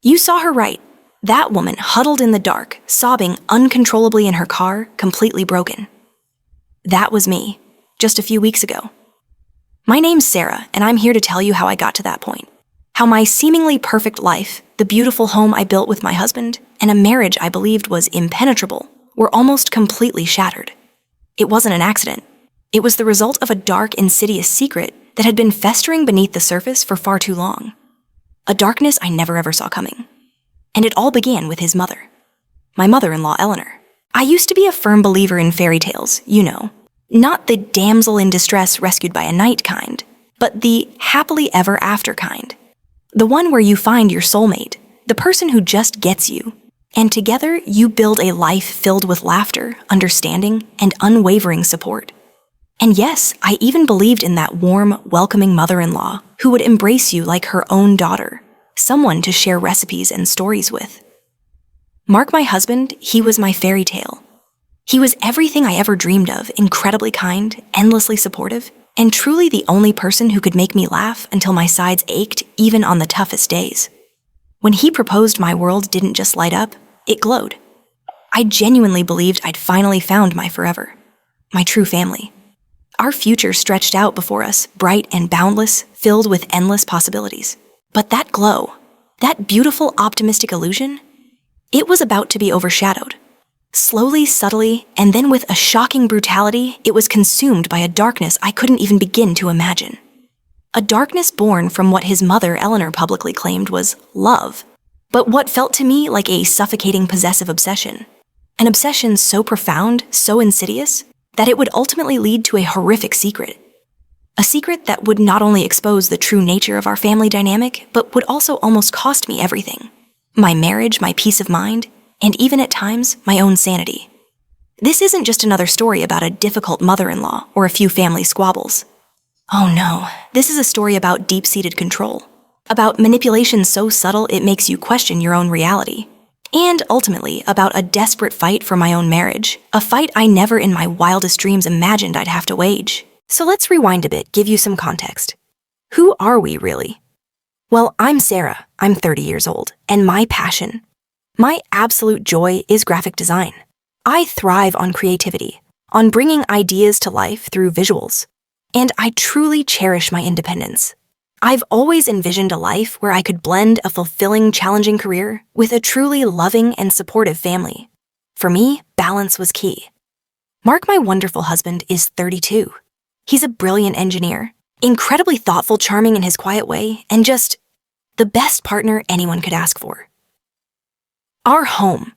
You saw her right. That woman huddled in the dark, sobbing uncontrollably in her car, completely broken. That was me, just a few weeks ago. My name's Sarah, and I'm here to tell you how I got to that point. How my seemingly perfect life, the beautiful home I built with my husband, and a marriage I believed was impenetrable, were almost completely shattered. It wasn't an accident. It was the result of a dark, insidious secret that had been festering beneath the surface for far too long. A darkness I never ever saw coming. And it all began with his mother. My mother-in-law, Eleanor. I used to be a firm believer in fairy tales, you know. Not the damsel in distress rescued by a knight kind, but the happily ever after kind. The one where you find your soulmate, the person who just gets you, and together you build a life filled with laughter, understanding, and unwavering support. And yes, I even believed in that warm, welcoming mother-in-law who would embrace you like her own daughter, someone to share recipes and stories with. Mark, my husband, he was my fairy tale. He was everything I ever dreamed of, incredibly kind, endlessly supportive, and truly the only person who could make me laugh until my sides ached even on the toughest days. When he proposed, my world didn't just light up, it glowed. I genuinely believed I'd finally found my forever, my true family. Our future stretched out before us, bright and boundless, filled with endless possibilities. But that glow, that beautiful optimistic illusion, it was about to be overshadowed. Slowly, subtly, and then with a shocking brutality, it was consumed by a darkness I couldn't even begin to imagine. A darkness born from what his mother, Eleanor, publicly claimed was love, but what felt to me like a suffocating possessive obsession. An obsession so profound, so insidious, that it would ultimately lead to a horrific secret. A secret that would not only expose the true nature of our family dynamic, but would also almost cost me everything. My marriage, my peace of mind, and even at times, my own sanity. This isn't just another story about a difficult mother-in-law or a few family squabbles. Oh no, this is a story about deep-seated control, about manipulation so subtle it makes you question your own reality, and ultimately about a desperate fight for my own marriage, a fight I never in my wildest dreams imagined I'd have to wage. So let's rewind a bit, give you some context. Who are we really? Well, I'm Sarah, I'm 30 years old, and my passion, my absolute joy is graphic design. I thrive on creativity, on bringing ideas to life through visuals, and I truly cherish my independence. I've always envisioned a life where I could blend a fulfilling, challenging career with a truly loving and supportive family. For me, balance was key. Mark, my wonderful husband, is 32. He's a brilliant engineer, incredibly thoughtful, charming in his quiet way, and just the best partner anyone could ask for. Our home.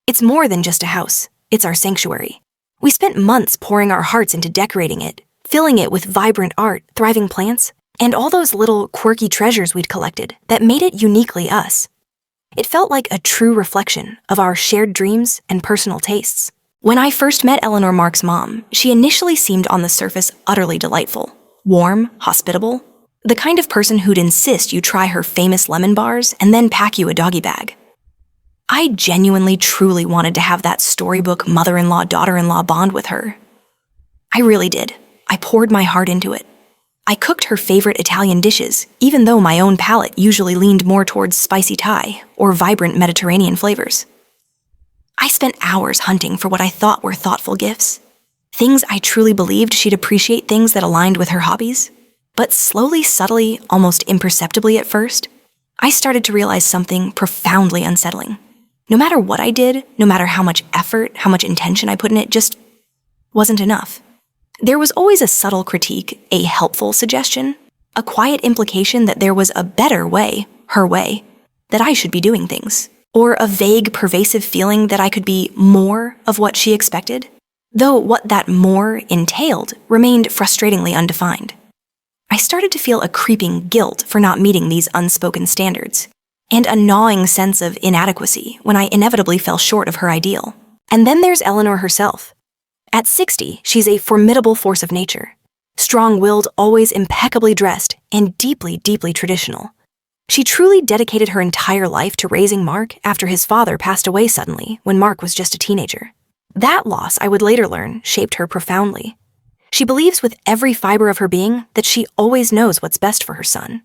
It's more than just a house. It's our sanctuary. We spent months pouring our hearts into decorating it, filling it with vibrant art, thriving plants, and all those little quirky treasures we'd collected that made it uniquely us. It felt like a true reflection of our shared dreams and personal tastes. When I first met Eleanor, Mark's mom, she initially seemed on the surface utterly delightful, warm, hospitable, the kind of person who'd insist you try her famous lemon bars and then pack you a doggy bag. I genuinely, truly wanted to have that storybook mother-in-law, daughter-in-law bond with her. I really did. I poured my heart into it. I cooked her favorite Italian dishes, even though my own palate usually leaned more towards spicy Thai or vibrant Mediterranean flavors. I spent hours hunting for what I thought were thoughtful gifts, things I truly believed she'd appreciate, things that aligned with her hobbies. But slowly, subtly, almost imperceptibly at first, I started to realize something profoundly unsettling. No matter what I did, no matter how much effort, how much intention I put in it, just wasn't enough. There was always a subtle critique, a helpful suggestion, a quiet implication that there was a better way, her way, that I should be doing things, or a vague, pervasive feeling that I could be more of what she expected, though what that more entailed remained frustratingly undefined. I started to feel a creeping guilt for not meeting these unspoken standards, and a gnawing sense of inadequacy when I inevitably fell short of her ideal. And then there's Eleanor herself. At 60, she's a formidable force of nature, strong-willed, always impeccably dressed, and deeply, deeply traditional. She truly dedicated her entire life to raising Mark after his father passed away suddenly when Mark was just a teenager. That loss, I would later learn, shaped her profoundly. She believes with every fiber of her being that she always knows what's best for her son.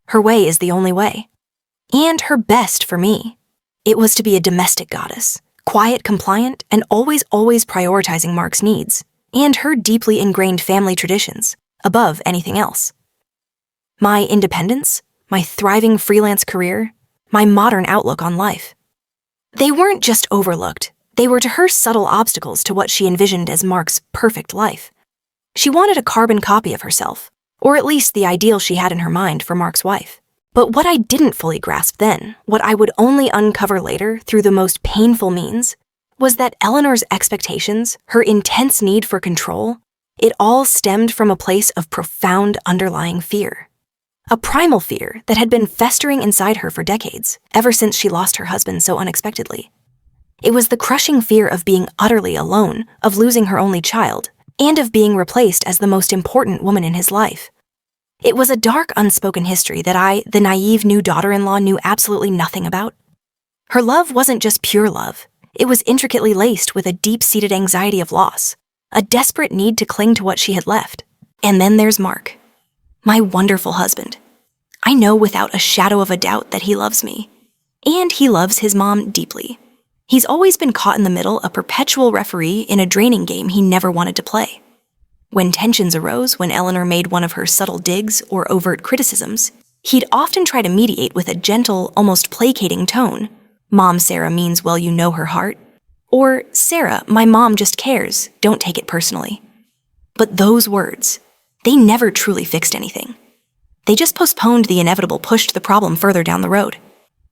Her way is the only way. and her best for me. It was to be a domestic goddess, quiet, compliant, and always prioritizing Mark's needs, and her deeply ingrained family traditions, above anything else. My independence, my thriving freelance career, my modern outlook on life. They weren't just overlooked, they were to her subtle obstacles to what she envisioned as Mark's perfect life. She wanted a carbon copy of herself, or at least the ideal she had in her mind for Mark's wife. But what I didn't fully grasp then, what I would only uncover later through the most painful means, was that Eleanor's expectations, her intense need for control, it all stemmed from a place of profound underlying fear. A primal fear that had been festering inside her for decades, ever since she lost her husband so unexpectedly. It was the crushing fear of being utterly alone, of losing her only child, and of being replaced as the most important woman in his life. It was a dark, unspoken history that I, the naive new daughter-in-law, knew absolutely nothing about. Her love wasn't just pure love. It was intricately laced with a deep-seated anxiety of loss, a desperate need to cling to what she had left. And then there's Mark, my wonderful husband. I know without a shadow of a doubt that he loves me. And he loves his mom deeply. He's always been caught in the middle, a perpetual referee in a draining game he never wanted to play. When tensions arose, when Eleanor made one of her subtle digs or overt criticisms, he'd often try to mediate with a gentle, almost placating tone. Mom, Sarah means well, you know her heart. Or, Sarah, my mom just cares, don't take it personally. But those words, they never truly fixed anything. They just postponed the inevitable, pushed the problem further down the road.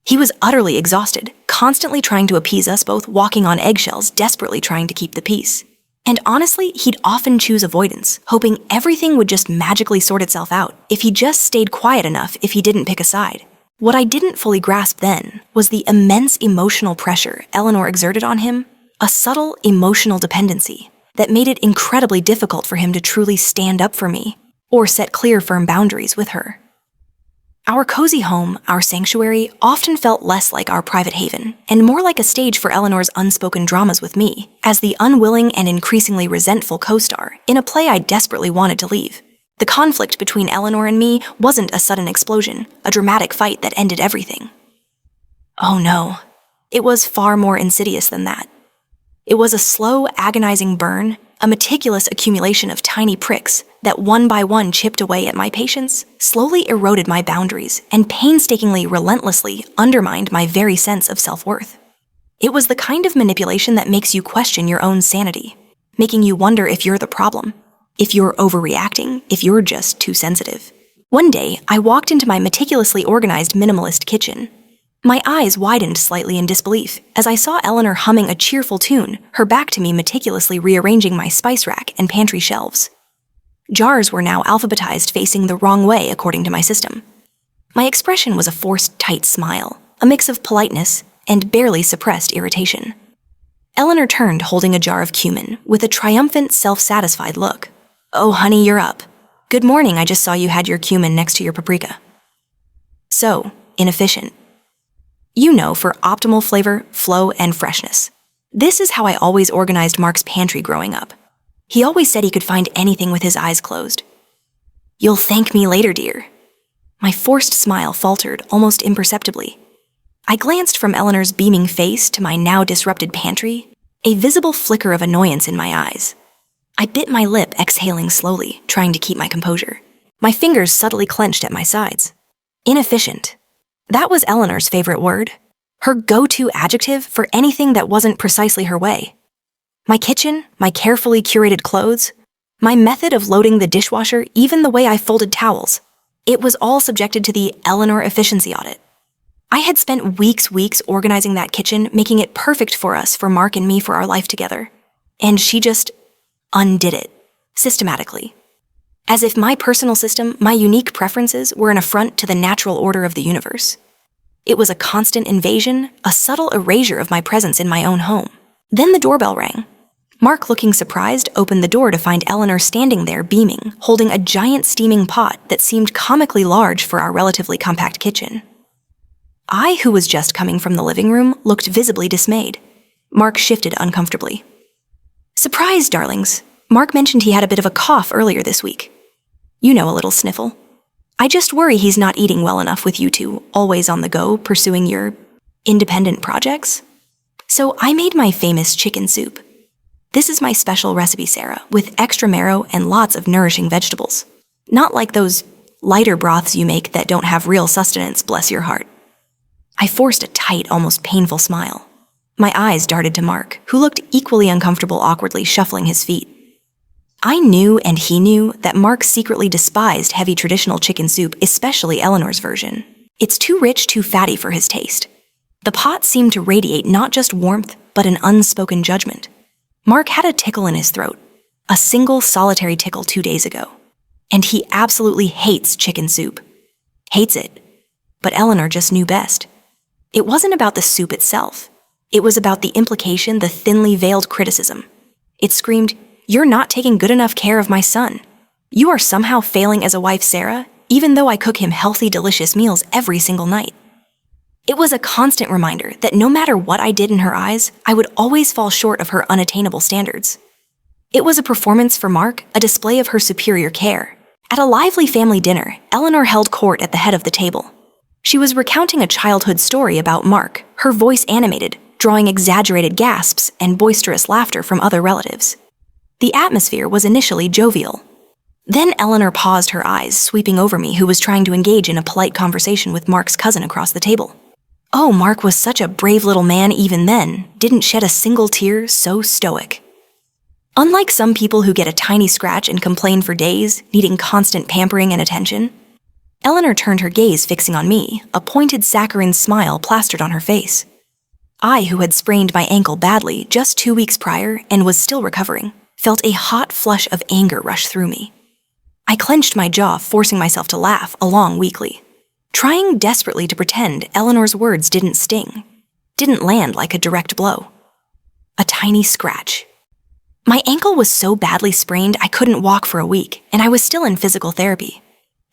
He was utterly exhausted, constantly trying to appease us both, walking on eggshells, desperately trying to keep the peace. And honestly, he'd often choose avoidance, hoping everything would just magically sort itself out if he just stayed quiet enough, if he didn't pick a side. What I didn't fully grasp then was the immense emotional pressure Eleanor exerted on him, a subtle emotional dependency that made it incredibly difficult for him to truly stand up for me or set clear, firm boundaries with her. Our cozy home, our sanctuary, often felt less like our private haven, and more like a stage for Eleanor's unspoken dramas with me, as the unwilling and increasingly resentful co-star in a play I desperately wanted to leave. The conflict between Eleanor and me wasn't a sudden explosion, a dramatic fight that ended everything. Oh no, it was far more insidious than that. It was a slow, agonizing burn, a meticulous accumulation of tiny pricks that one by one chipped away at my patience, slowly eroded my boundaries, and painstakingly, relentlessly undermined my very sense of self-worth. It was the kind of manipulation that makes you question your own sanity, making you wonder if you're the problem, if you're overreacting, if you're just too sensitive. One day, I walked into my meticulously organized minimalist kitchen. My eyes widened slightly in disbelief as I saw Eleanor humming a cheerful tune, her back to me meticulously rearranging my spice rack and pantry shelves. Jars were now alphabetized facing the wrong way according to my system. My expression was a forced, tight smile, a mix of politeness and barely suppressed irritation. Eleanor turned holding a jar of cumin with a triumphant, self-satisfied look. Oh, honey, you're up. Good morning, I just saw you had your cumin next to your paprika. So, inefficient. You know, for optimal flavor, flow, and freshness. This is how I always organized Mark's pantry growing up. He always said he could find anything with his eyes closed. You'll thank me later, dear. My forced smile faltered almost imperceptibly. I glanced from Eleanor's beaming face to my now disrupted pantry, a visible flicker of annoyance in my eyes. I bit my lip, exhaling slowly, trying to keep my composure. My fingers subtly clenched at my sides. Inefficient. That was Eleanor's favorite word, her go-to adjective for anything that wasn't precisely her way. My kitchen, my carefully curated clothes, my method of loading the dishwasher, even the way I folded towels. It was all subjected to the Eleanor efficiency audit. I had spent weeks organizing that kitchen, making it perfect for us, for Mark and me, for our life together. And she just undid it, systematically. As if my personal system, my unique preferences, were an affront to the natural order of the universe. It was a constant invasion, a subtle erasure of my presence in my own home. Then the doorbell rang. Mark, looking surprised, opened the door to find Eleanor standing there beaming, holding a giant steaming pot that seemed comically large for our relatively compact kitchen. I, who was just coming from the living room, looked visibly dismayed. Mark shifted uncomfortably. Surprise, darlings. Mark mentioned he had a bit of a cough earlier this week. You know, a little sniffle. I just worry he's not eating well enough with you two, always on the go, pursuing your independent projects. So I made my famous chicken soup. This is my special recipe, Sarah, with extra marrow and lots of nourishing vegetables. Not like those lighter broths you make that don't have real sustenance, bless your heart. I forced a tight, almost painful smile. My eyes darted to Mark, who looked equally uncomfortable awkwardly shuffling his feet. I knew and he knew that Mark secretly despised heavy traditional chicken soup, especially Eleanor's version. It's too rich, too fatty for his taste. The pot seemed to radiate not just warmth, but an unspoken judgment. Mark had a tickle in his throat, a single solitary tickle 2 days ago. And he absolutely hates chicken soup. Hates it. But Eleanor just knew best. It wasn't about the soup itself. It was about the implication, the thinly veiled criticism. It screamed, "You're not taking good enough care of my son. You are somehow failing as a wife, Sarah, even though I cook him healthy, delicious meals every single night." It was a constant reminder that no matter what I did in her eyes, I would always fall short of her unattainable standards. It was a performance for Mark, a display of her superior care. At a lively family dinner, Eleanor held court at the head of the table. She was recounting a childhood story about Mark, her voice animated, drawing exaggerated gasps and boisterous laughter from other relatives. The atmosphere was initially jovial. Then Eleanor paused, her eyes sweeping over me, who was trying to engage in a polite conversation with Mark's cousin across the table. Oh, Mark was such a brave little man even then, didn't shed a single tear, so stoic. Unlike some people who get a tiny scratch and complain for days, needing constant pampering and attention, Eleanor turned her gaze fixing on me, a pointed saccharine smile plastered on her face. I, who had sprained my ankle badly just 2 weeks prior and was still recovering, felt a hot flush of anger rush through me. I clenched my jaw, forcing myself to laugh along weakly, trying desperately to pretend Eleanor's words didn't sting, didn't land like a direct blow. A tiny scratch. My ankle was so badly sprained I couldn't walk for a week, and I was still in physical therapy.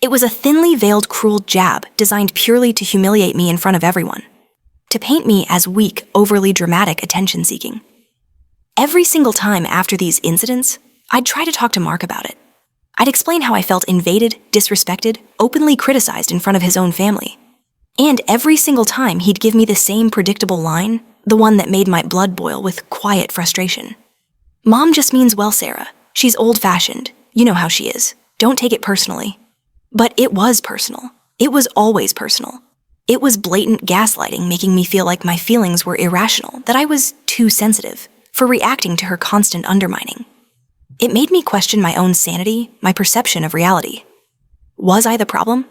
It was a thinly veiled, cruel jab designed purely to humiliate me in front of everyone, to paint me as weak, overly dramatic, attention-seeking. Every single time after these incidents, I'd try to talk to Mark about it. I'd explain how I felt invaded, disrespected, openly criticized in front of his own family. And every single time he'd give me the same predictable line, the one that made my blood boil with quiet frustration. "Mom just means well, Sarah. She's old-fashioned. You know how she is. Don't take it personally." But it was personal. It was always personal. It was blatant gaslighting, making me feel like my feelings were irrational, that I was too sensitive, for reacting to her constant undermining. It made me question my own sanity, my perception of reality. Was I the problem?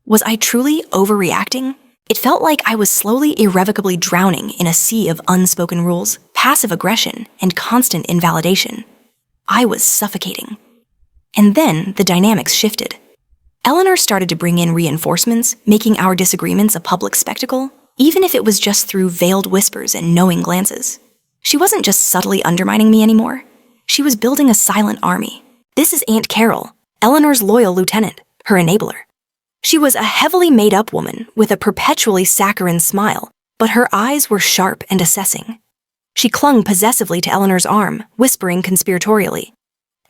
Was I truly overreacting? It felt like I was slowly, irrevocably drowning in a sea of unspoken rules, passive aggression, and constant invalidation. I was suffocating. And then the dynamics shifted. Eleanor started to bring in reinforcements, making our disagreements a public spectacle, even if it was just through veiled whispers and knowing glances. She wasn't just subtly undermining me anymore. She was building a silent army. This is Aunt Carol, Eleanor's loyal lieutenant, her enabler. She was a heavily made-up woman with a perpetually saccharine smile, but her eyes were sharp and assessing. She clung possessively to Eleanor's arm, whispering conspiratorially,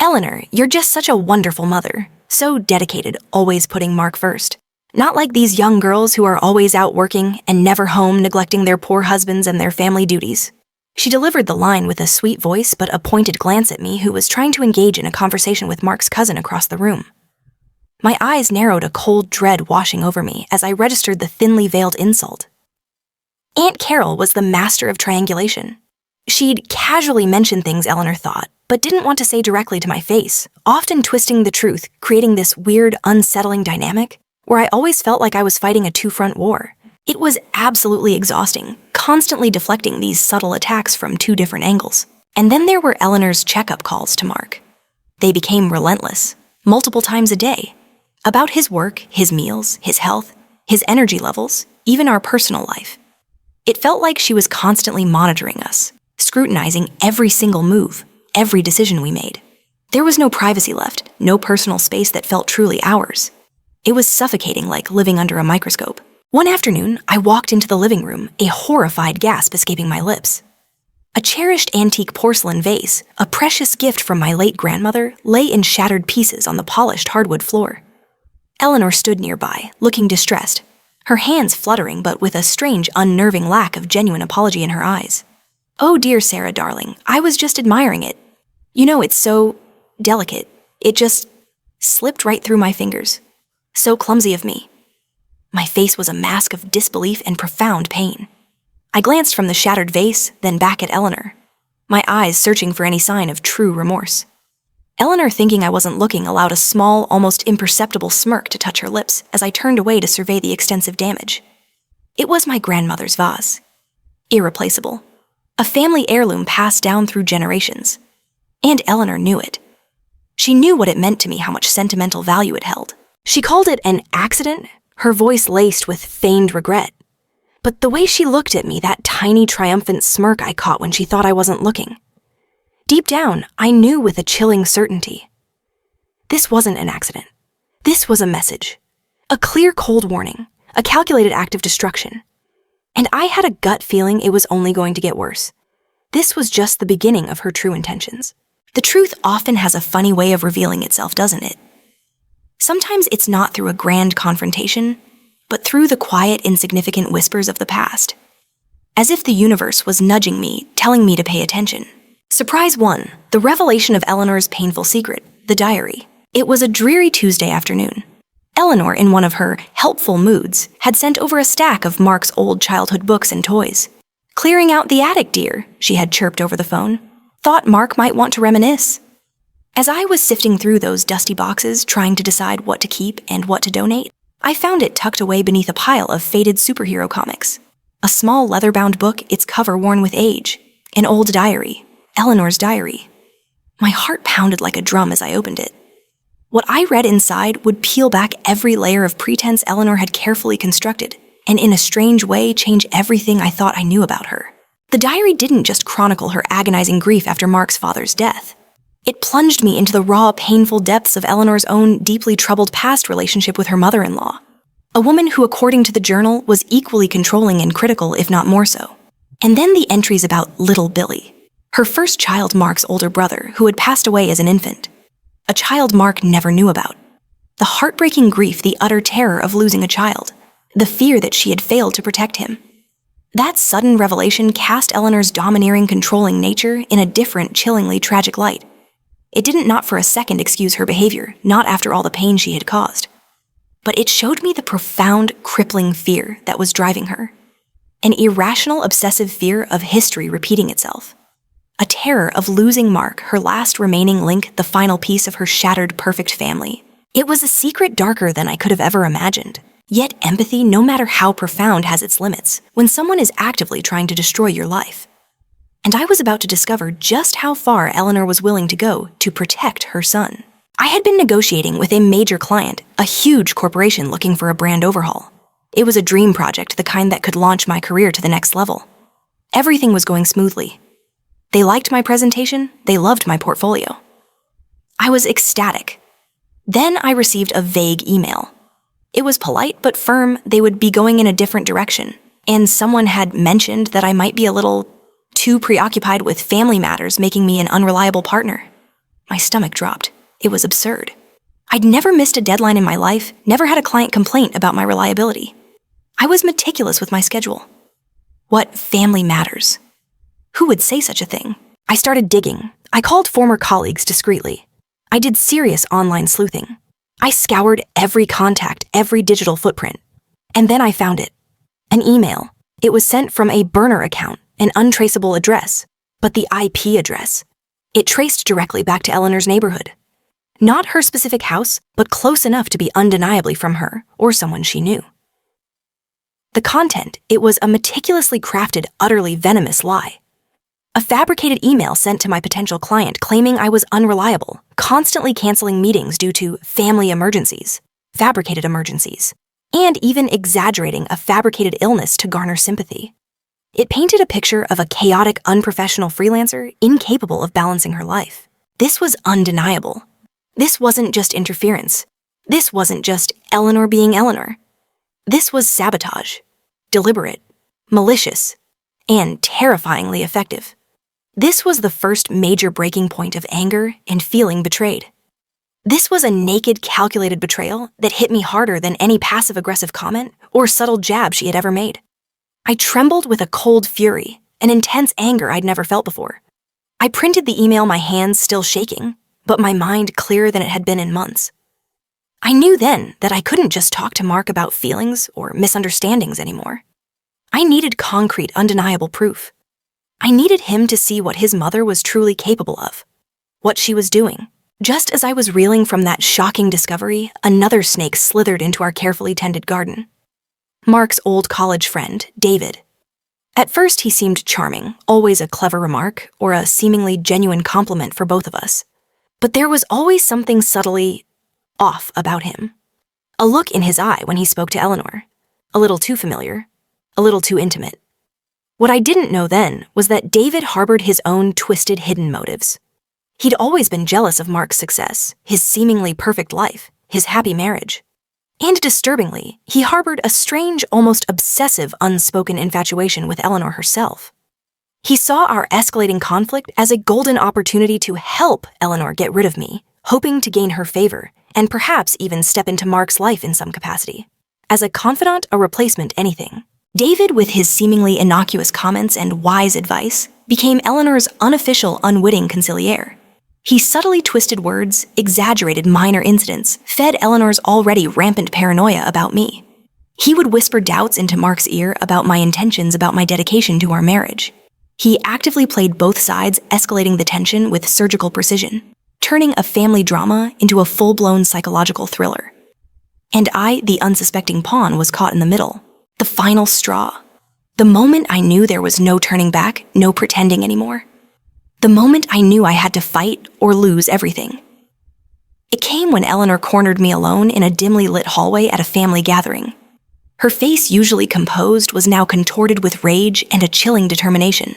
"Eleanor, you're just such a wonderful mother. So dedicated, always putting Mark first. Not like these young girls who are always out working and never home, neglecting their poor husbands and their family duties." She delivered the line with a sweet voice but a pointed glance at me, who was trying to engage in a conversation with Mark's cousin across the room. My eyes narrowed, a cold dread washing over me as I registered the thinly veiled insult. Aunt Carol was the master of triangulation. She'd casually mention things Eleanor thought, but didn't want to say directly to my face, often twisting the truth, creating this weird, unsettling dynamic where I always felt like I was fighting a two-front war. It was absolutely exhausting, constantly deflecting these subtle attacks from two different angles. And then there were Eleanor's checkup calls to Mark. They became relentless, multiple times a day, about his work, his meals, his health, his energy levels, even our personal life. It felt like she was constantly monitoring us, scrutinizing every single move, every decision we made. There was no privacy left, no personal space that felt truly ours. It was suffocating, like living under a microscope. One afternoon, I walked into the living room, a horrified gasp escaping my lips. A cherished antique porcelain vase, a precious gift from my late grandmother, lay in shattered pieces on the polished hardwood floor. Eleanor stood nearby, looking distressed, her hands fluttering but with a strange, unnerving lack of genuine apology in her eyes. "Oh dear Sarah, darling, I was just admiring it. You know, it's so delicate. It just slipped right through my fingers. So clumsy of me." My face was a mask of disbelief and profound pain. I glanced from the shattered vase, then back at Eleanor, my eyes searching for any sign of true remorse. Eleanor, thinking I wasn't looking, allowed a small, almost imperceptible smirk to touch her lips as I turned away to survey the extensive damage. It was my grandmother's vase. Irreplaceable. A family heirloom passed down through generations. And Eleanor knew it. She knew what it meant to me, how much sentimental value it held. She called it an accident, her voice laced with feigned regret. But the way she looked at me, that tiny, triumphant smirk I caught when she thought I wasn't looking. Deep down, I knew with a chilling certainty. This wasn't an accident. This was a message. A clear, cold warning. A calculated act of destruction. And I had a gut feeling it was only going to get worse. This was just the beginning of her true intentions. The truth often has a funny way of revealing itself, doesn't it? Sometimes it's not through a grand confrontation, but through the quiet, insignificant whispers of the past. As if the universe was nudging me, telling me to pay attention. Surprise 1, the revelation of Eleanor's painful secret, the diary. It was a dreary Tuesday afternoon. Eleanor, in one of her helpful moods, had sent over a stack of Mark's old childhood books and toys. "Clearing out the attic, dear," she had chirped over the phone. "Thought Mark might want to reminisce." As I was sifting through those dusty boxes, trying to decide what to keep and what to donate, I found it tucked away beneath a pile of faded superhero comics. A small leather-bound book, its cover worn with age. An old diary. Eleanor's diary. My heart pounded like a drum as I opened it. What I read inside would peel back every layer of pretense Eleanor had carefully constructed, and in a strange way change everything I thought I knew about her. The diary didn't just chronicle her agonizing grief after Mark's father's death. It plunged me into the raw, painful depths of Eleanor's own deeply troubled past relationship with her mother-in-law. A woman who, according to the journal, was equally controlling and critical, if not more so. And then the entries about little Billy, her first child, Mark's older brother, who had passed away as an infant. A child Mark never knew about. The heartbreaking grief, the utter terror of losing a child. The fear that she had failed to protect him. That sudden revelation cast Eleanor's domineering, controlling nature in a different, chillingly tragic light. It didn't not for a second excuse her behavior, not after all the pain she had caused. But it showed me the profound, crippling fear that was driving her. An irrational, obsessive fear of history repeating itself. A terror of losing Mark, her last remaining link, the final piece of her shattered, perfect family. It was a secret darker than I could have ever imagined. Yet empathy, no matter how profound, has its limits when someone is actively trying to destroy your life. And I was about to discover just how far Eleanor was willing to go to protect her son. I had been negotiating with a major client, a huge corporation looking for a brand overhaul. It was a dream project, the kind that could launch my career to the next level. Everything was going smoothly. They liked my presentation, they loved my portfolio. I was ecstatic. Then I received a vague email. It was polite but firm. They would be going in a different direction, and someone had mentioned that I might be a little too preoccupied with family matters, making me an unreliable partner. My stomach dropped. It was absurd. I'd never missed a deadline in my life, never had a client complaint about my reliability. I was meticulous with my schedule. What family matters? Who would say such a thing? I started digging. I called former colleagues discreetly. I did serious online sleuthing. I scoured every contact, every digital footprint. And then I found it. An email. It was sent from a burner account, an untraceable address, but the IP address. It traced directly back to Eleanor's neighborhood. Not her specific house, but close enough to be undeniably from her or someone she knew. The content, it was a meticulously crafted, utterly venomous lie. A fabricated email sent to my potential client claiming I was unreliable, constantly canceling meetings due to family emergencies, fabricated emergencies, and even exaggerating a fabricated illness to garner sympathy. It painted a picture of a chaotic, unprofessional freelancer incapable of balancing her life. This was undeniable. This wasn't just interference. This wasn't just Eleanor being Eleanor. This was sabotage, deliberate, malicious, and terrifyingly effective. This was the first major breaking point of anger and feeling betrayed. This was a naked, calculated betrayal that hit me harder than any passive-aggressive comment or subtle jab she had ever made. I trembled with a cold fury, an intense anger I'd never felt before. I printed the email, my hands still shaking, but my mind clearer than it had been in months. I knew then that I couldn't just talk to Mark about feelings or misunderstandings anymore. I needed concrete, undeniable proof. I needed him to see what his mother was truly capable of, what she was doing. Just as I was reeling from that shocking discovery, another snake slithered into our carefully tended garden. Mark's old college friend, David. At first he seemed charming, always a clever remark or a seemingly genuine compliment for both of us. But there was always something subtly off about him. A look in his eye when he spoke to Eleanor. A little too familiar, a little too intimate. What I didn't know then was that David harbored his own twisted, hidden motives. He'd always been jealous of Mark's success, his seemingly perfect life, his happy marriage. And disturbingly, he harbored a strange, almost obsessive, unspoken infatuation with Eleanor herself. He saw our escalating conflict as a golden opportunity to help Eleanor get rid of me, hoping to gain her favor, and perhaps even step into Mark's life in some capacity. As a confidant, a replacement, anything. David, with his seemingly innocuous comments and wise advice, became Eleanor's unofficial, unwitting consigliere. He subtly twisted words, exaggerated minor incidents, fed Eleanor's already rampant paranoia about me. He would whisper doubts into Mark's ear about my intentions, about my dedication to our marriage. He actively played both sides, escalating the tension with surgical precision, turning a family drama into a full-blown psychological thriller. And I, the unsuspecting pawn, was caught in the middle. The final straw. The moment I knew there was no turning back, no pretending anymore. The moment I knew I had to fight or lose everything. It came when Eleanor cornered me alone in a dimly lit hallway at a family gathering. Her face, usually composed, was now contorted with rage and a chilling determination.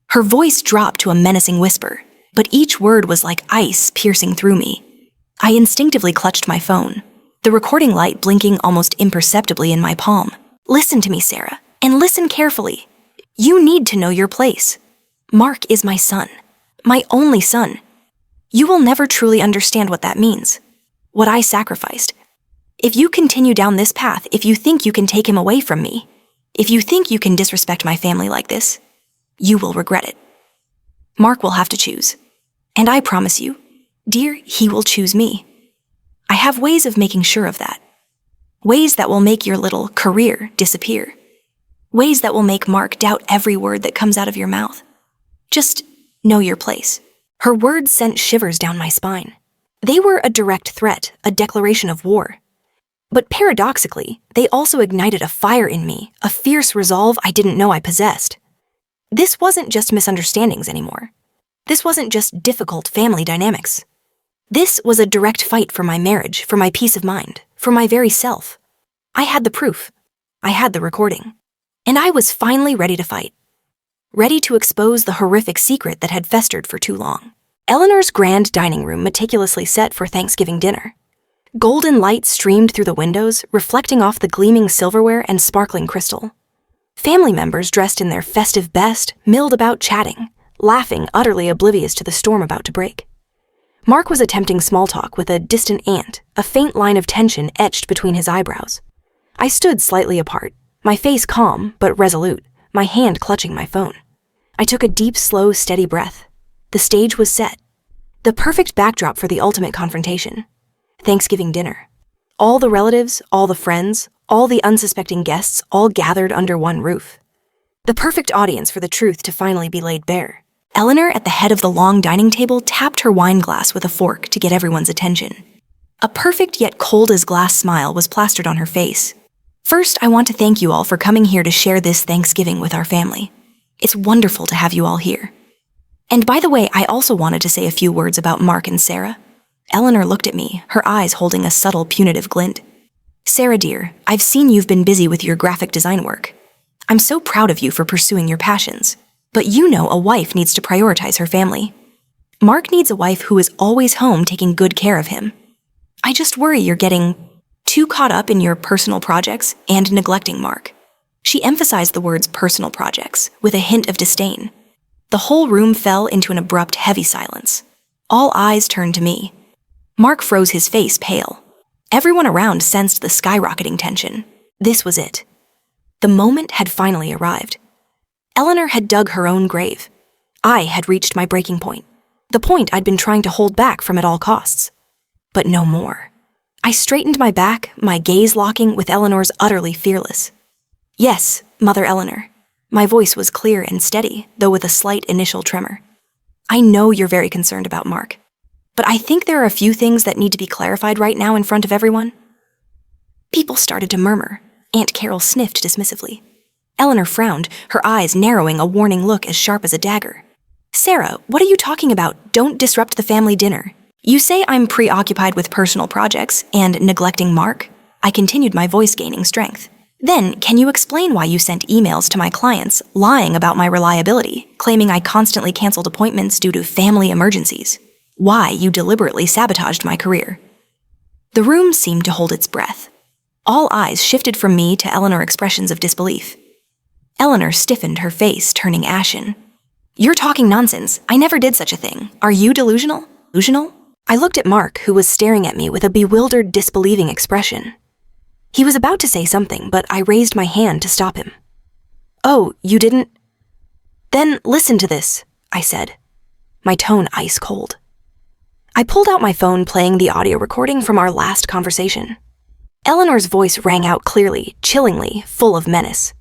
Her voice dropped to a menacing whisper, but each word was like ice piercing through me. I instinctively clutched my phone, the recording light blinking almost imperceptibly in my palm. Listen to me, Sarah, and listen carefully. You need to know your place. Mark is my son. My only son. You will never truly understand what that means. What I sacrificed. If you continue down this path, if you think you can take him away from me, if you think you can disrespect my family like this, you will regret it. Mark will have to choose. And I promise you, dear, he will choose me. I have ways of making sure of that. Ways that will make your little career disappear. Ways that will make Mark doubt every word that comes out of your mouth. Just know your place. Her words sent shivers down my spine. They were a direct threat, a declaration of war. But paradoxically, they also ignited a fire in me, a fierce resolve I didn't know I possessed. This wasn't just misunderstandings anymore. This wasn't just difficult family dynamics. This was a direct fight for my marriage, for my peace of mind, for my very self. I had the proof. I had the recording. And I was finally ready to fight. Ready to expose the horrific secret that had festered for too long. Eleanor's grand dining room meticulously set for Thanksgiving dinner. Golden light streamed through the windows, reflecting off the gleaming silverware and sparkling crystal. Family members dressed in their festive best milled about chatting, laughing, utterly oblivious to the storm about to break. Mark was attempting small talk with a distant aunt, a faint line of tension etched between his eyebrows. I stood slightly apart, my face calm but resolute, my hand clutching my phone. I took a deep, slow, steady breath. The stage was set. The perfect backdrop for the ultimate confrontation. Thanksgiving dinner. All the relatives, all the friends, all the unsuspecting guests, all gathered under one roof. The perfect audience for the truth to finally be laid bare. Eleanor, at the head of the long dining table, tapped her wine glass with a fork to get everyone's attention. A perfect yet cold as glass smile was plastered on her face. First, I want to thank you all for coming here to share this Thanksgiving with our family. It's wonderful to have you all here. And by the way, I also wanted to say a few words about Mark and Sarah. Eleanor looked at me, her eyes holding a subtle, punitive glint. Sarah, dear, I've seen you've been busy with your graphic design work. I'm so proud of you for pursuing your passions. But you know a wife needs to prioritize her family. Mark needs a wife who is always home taking good care of him. I just worry you're getting too caught up in your personal projects and neglecting Mark. She emphasized the words personal projects with a hint of disdain. The whole room fell into an abrupt, heavy silence. All eyes turned to me. Mark froze, his face pale. Everyone around sensed the skyrocketing tension. This was it. The moment had finally arrived. Eleanor had dug her own grave. I had reached my breaking point, the point I'd been trying to hold back from at all costs. But no more. I straightened my back, my gaze locking with Eleanor's utterly fearless. "Yes, Mother Eleanor." My voice was clear and steady, though with a slight initial tremor. "I know you're very concerned about Mark, but I think there are a few things that need to be clarified right now in front of everyone." People started to murmur. Aunt Carol sniffed dismissively. Eleanor frowned, her eyes narrowing, a warning look as sharp as a dagger. "Sarah, what are you talking about? Don't disrupt the family dinner. You say I'm preoccupied with personal projects and neglecting Mark?" I continued, my voice gaining strength. "Then, can you explain why you sent emails to my clients lying about my reliability, claiming I constantly canceled appointments due to family emergencies? Why you deliberately sabotaged my career?" The room seemed to hold its breath. All eyes shifted from me to Eleanor, expressions of disbelief. Eleanor stiffened, her face turning ashen. "You're talking nonsense. I never did such a thing. Are you delusional?" "Delusional?" I looked at Mark, who was staring at me with a bewildered, disbelieving expression. He was about to say something, but I raised my hand to stop him. "Oh, you didn't?" "Then listen to this," I said, my tone ice cold. I pulled out my phone, playing the audio recording from our last conversation. Eleanor's voice rang out clearly, chillingly, full of menace.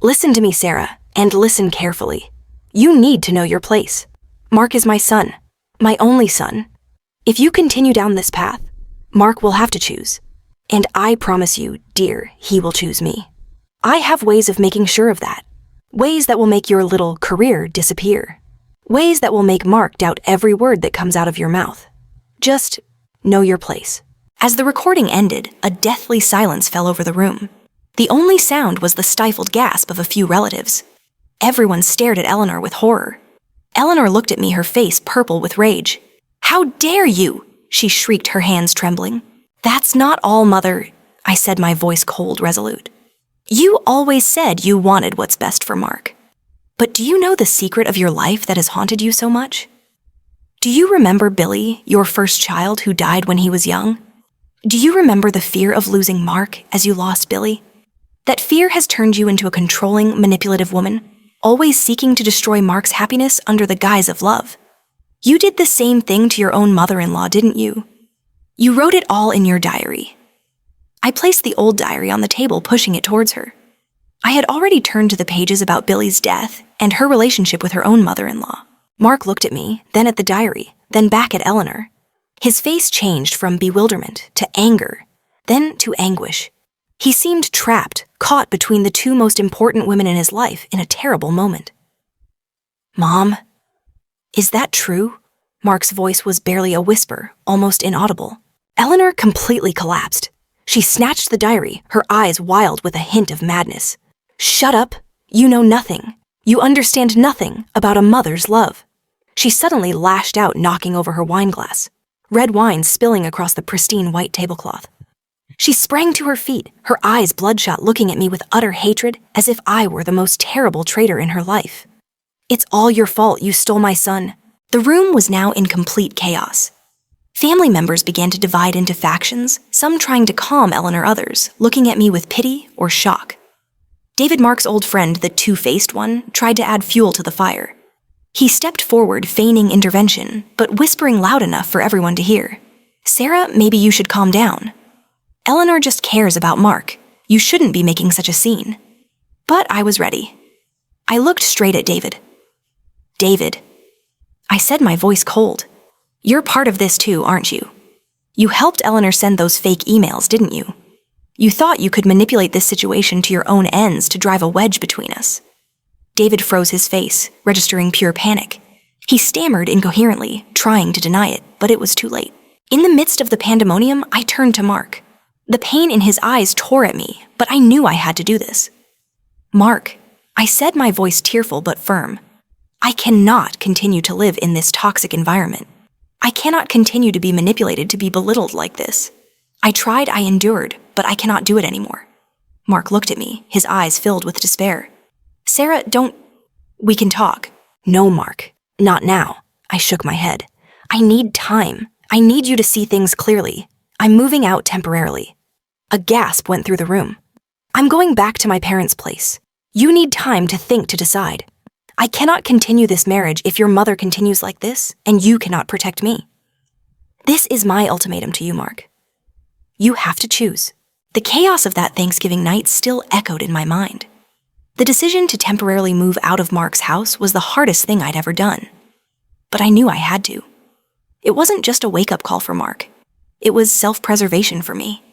"Listen to me, Sarah, and listen carefully. You need to know your place. Mark is my son, my only son. If you continue down this path, Mark will have to choose. And I promise you, dear, he will choose me. I have ways of making sure of that. Ways that will make your little career disappear. Ways that will make Mark doubt every word that comes out of your mouth. Just know your place." As the recording ended, a deathly silence fell over the room. The only sound was the stifled gasp of a few relatives. Everyone stared at Eleanor with horror. Eleanor looked at me, her face purple with rage. "How dare you?" she shrieked, her hands trembling. "That's not all, Mother," I said, my voice cold, resolute. "You always said you wanted what's best for Mark. But do you know the secret of your life that has haunted you so much? Do you remember Billy, your first child who died when he was young? Do you remember the fear of losing Mark as you lost Billy? That fear has turned you into a controlling, manipulative woman, always seeking to destroy Mark's happiness under the guise of love. You did the same thing to your own mother-in-law, didn't you? You wrote it all in your diary." I placed the old diary on the table, pushing it towards her. I had already turned to the pages about Billy's death and her relationship with her own mother-in-law. Mark looked at me, then at the diary, then back at Eleanor. His face changed from bewilderment to anger, then to anguish. He seemed trapped, caught between the two most important women in his life in a terrible moment. "Mom, is that true?" Mark's voice was barely a whisper, almost inaudible. Eleanor completely collapsed. She snatched the diary, her eyes wild with a hint of madness. "Shut up! You know nothing. You understand nothing about a mother's love." She suddenly lashed out, knocking over her wine glass, red wine spilling across the pristine white tablecloth. She sprang to her feet, her eyes bloodshot, looking at me with utter hatred, as if I were the most terrible traitor in her life. "It's all your fault. You stole my son." The room was now in complete chaos. Family members began to divide into factions, some trying to calm Eleanor, others looking at me with pity or shock. David, Mark's old friend, the two-faced one, tried to add fuel to the fire. He stepped forward, feigning intervention, but whispering loud enough for everyone to hear. "Sarah, maybe you should calm down. Eleanor just cares about Mark. You shouldn't be making such a scene." But I was ready. I looked straight at David. "David," I said, my voice cold, "you're part of this too, aren't you? You helped Eleanor send those fake emails, didn't you? You thought you could manipulate this situation to your own ends to drive a wedge between us." David froze, his face, registering pure panic. He stammered incoherently, trying to deny it, but it was too late. In the midst of the pandemonium, I turned to Mark. The pain in his eyes tore at me, but I knew I had to do this. "Mark," I said, my voice tearful but firm, "I cannot continue to live in this toxic environment. I cannot continue to be manipulated, to be belittled like this. I tried, I endured, but I cannot do it anymore." Mark looked at me, his eyes filled with despair. "Sarah, don't... We can talk." "No, Mark, not now." I shook my head. "I need time. I need you to see things clearly. I'm moving out temporarily." A gasp went through the room. "I'm going back to my parents' place. You need time to think to decide. I cannot continue this marriage if your mother continues like this, and you cannot protect me. This is my ultimatum to you, Mark. You have to choose." The chaos of that Thanksgiving night still echoed in my mind. The decision to temporarily move out of Mark's house was the hardest thing I'd ever done. But I knew I had to. It wasn't just a wake-up call for Mark. It was self-preservation for me.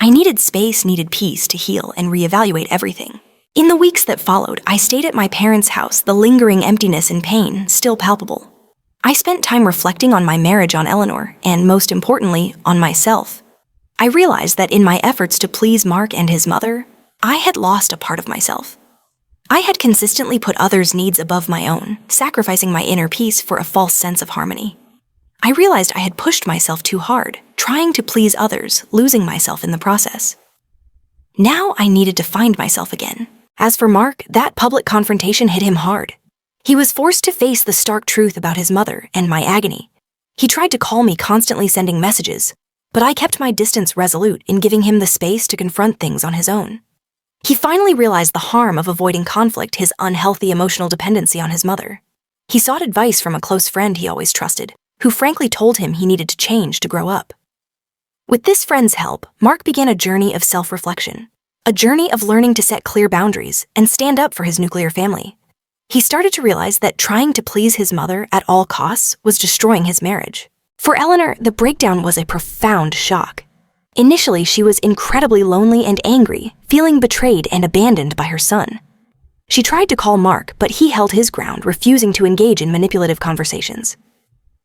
I needed space, needed peace to heal and reevaluate everything. In the weeks that followed, I stayed at my parents' house, the lingering emptiness and pain still palpable. I spent time reflecting on my marriage on Eleanor, and most importantly, on myself. I realized that in my efforts to please Mark and his mother, I had lost a part of myself. I had consistently put others' needs above my own, sacrificing my inner peace for a false sense of harmony. I realized I had pushed myself too hard, trying to please others, losing myself in the process. Now I needed to find myself again. As for Mark, that public confrontation hit him hard. He was forced to face the stark truth about his mother and my agony. He tried to call me, constantly sending messages, but I kept my distance resolute in giving him the space to confront things on his own. He finally realized the harm of avoiding conflict, his unhealthy emotional dependency on his mother. He sought advice from a close friend he always trusted, who frankly told him he needed to change to grow up. With this friend's help, Mark began a journey of self-reflection, a journey of learning to set clear boundaries and stand up for his nuclear family. He started to realize that trying to please his mother at all costs was destroying his marriage. For Eleanor, the breakdown was a profound shock. Initially, she was incredibly lonely and angry, feeling betrayed and abandoned by her son. She tried to call Mark, but he held his ground, refusing to engage in manipulative conversations.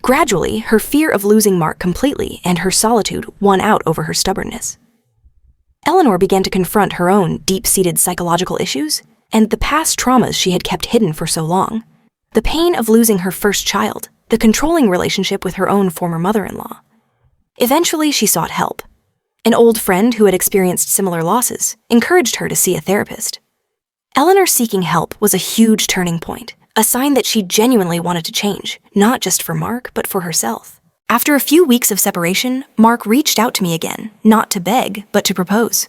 Gradually, her fear of losing Mark completely and her solitude won out over her stubbornness. Eleanor began to confront her own deep-seated psychological issues and the past traumas she had kept hidden for so long. The pain of losing her first child, the controlling relationship with her own former mother-in-law. Eventually, she sought help. An old friend who had experienced similar losses encouraged her to see a therapist. Eleanor seeking help was a huge turning point, a sign that she genuinely wanted to change, not just for Mark, but for herself. After a few weeks of separation, Mark reached out to me again, not to beg, but to propose.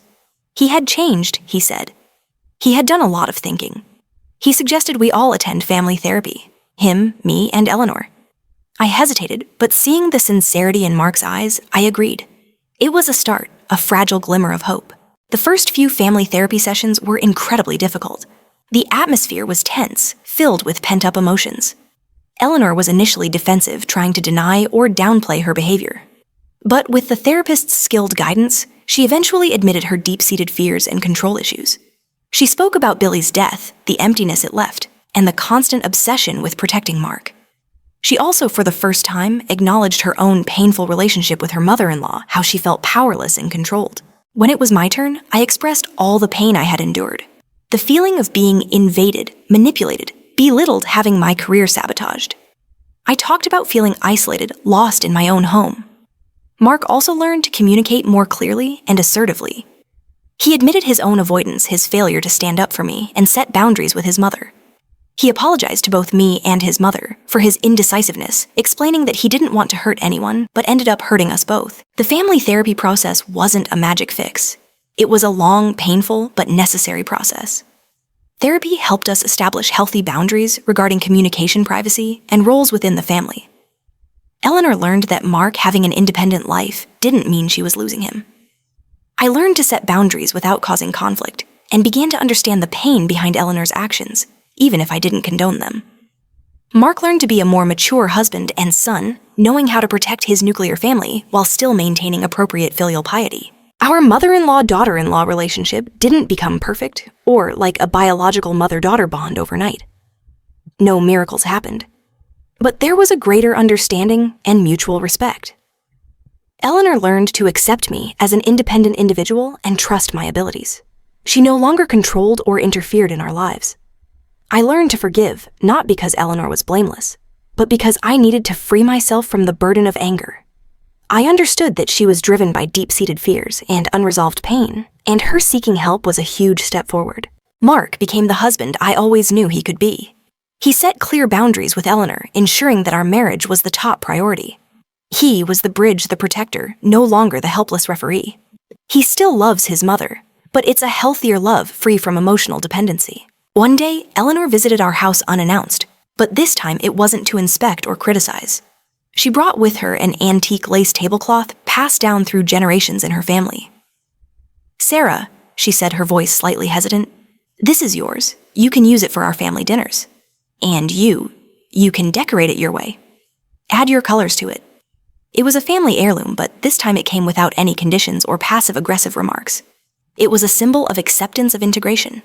He had changed, he said. He had done a lot of thinking. He suggested we all attend family therapy, him, me, and Eleanor. I hesitated, but seeing the sincerity in Mark's eyes, I agreed. It was a start, a fragile glimmer of hope. The first few family therapy sessions were incredibly difficult. The atmosphere was tense, filled with pent-up emotions. Eleanor was initially defensive, trying to deny or downplay her behavior. But with the therapist's skilled guidance, she eventually admitted her deep-seated fears and control issues. She spoke about Billy's death, the emptiness it left, and the constant obsession with protecting Mark. She also, for the first time, acknowledged her own painful relationship with her mother-in-law, how she felt powerless and controlled. When it was my turn, I expressed all the pain I had endured. The feeling of being invaded, manipulated, belittled, having my career sabotaged. I talked about feeling isolated, lost in my own home. Mark also learned to communicate more clearly and assertively. He admitted his own avoidance, his failure to stand up for me, and set boundaries with his mother. He apologized to both me and his mother for his indecisiveness, explaining that he didn't want to hurt anyone, but ended up hurting us both. The family therapy process wasn't a magic fix. It was a long, painful, but necessary process. Therapy helped us establish healthy boundaries regarding communication privacy and roles within the family. Eleanor learned that Mark having an independent life didn't mean she was losing him. I learned to set boundaries without causing conflict, and began to understand the pain behind Eleanor's actions, even if I didn't condone them. Mark learned to be a more mature husband and son, knowing how to protect his nuclear family while still maintaining appropriate filial piety. Our mother-in-law-daughter-in-law relationship didn't become perfect, or like a biological mother-daughter bond overnight. No miracles happened. But there was a greater understanding and mutual respect. Eleanor learned to accept me as an independent individual and trust my abilities. She no longer controlled or interfered in our lives. I learned to forgive, not because Eleanor was blameless, but because I needed to free myself from the burden of anger. I understood that she was driven by deep-seated fears and unresolved pain, and her seeking help was a huge step forward. Mark became the husband I always knew he could be. He set clear boundaries with Eleanor, ensuring that our marriage was the top priority. He was the bridge, the protector, no longer the helpless referee. He still loves his mother, but it's a healthier love free from emotional dependency. One day, Eleanor visited our house unannounced, but this time it wasn't to inspect or criticize. She brought with her an antique lace tablecloth passed down through generations in her family. "Sarah," she said, her voice slightly hesitant, "this is yours. You can use it for our family dinners. And you can decorate it your way. Add your colors to it." It was a family heirloom, but this time it came without any conditions or passive-aggressive remarks. It was a symbol of acceptance of integration.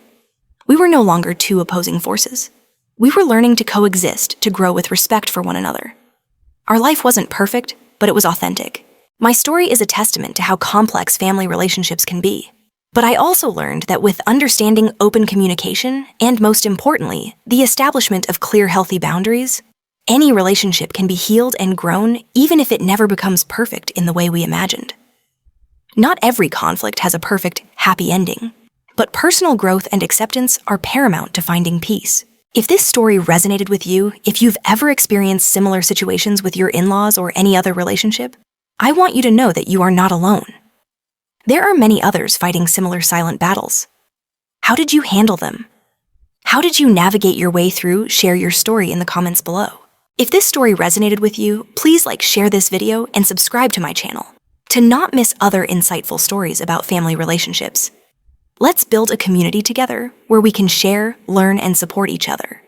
We were no longer two opposing forces. We were learning to coexist, to grow with respect for one another. Our life wasn't perfect, but it was authentic. My story is a testament to how complex family relationships can be. But I also learned that with understanding, open communication, and most importantly, the establishment of clear, healthy boundaries, any relationship can be healed and grown even if it never becomes perfect in the way we imagined. Not every conflict has a perfect, happy ending, but personal growth and acceptance are paramount to finding peace. If this story resonated with you, if you've ever experienced similar situations with your in-laws or any other relationship, I want you to know that you are not alone. There are many others fighting similar silent battles. How did you handle them? How did you navigate your way through? Share your story in the comments below. If this story resonated with you, please share this video and subscribe to my channel to not miss other insightful stories about family relationships. Let's build a community together where we can share, learn, and support each other.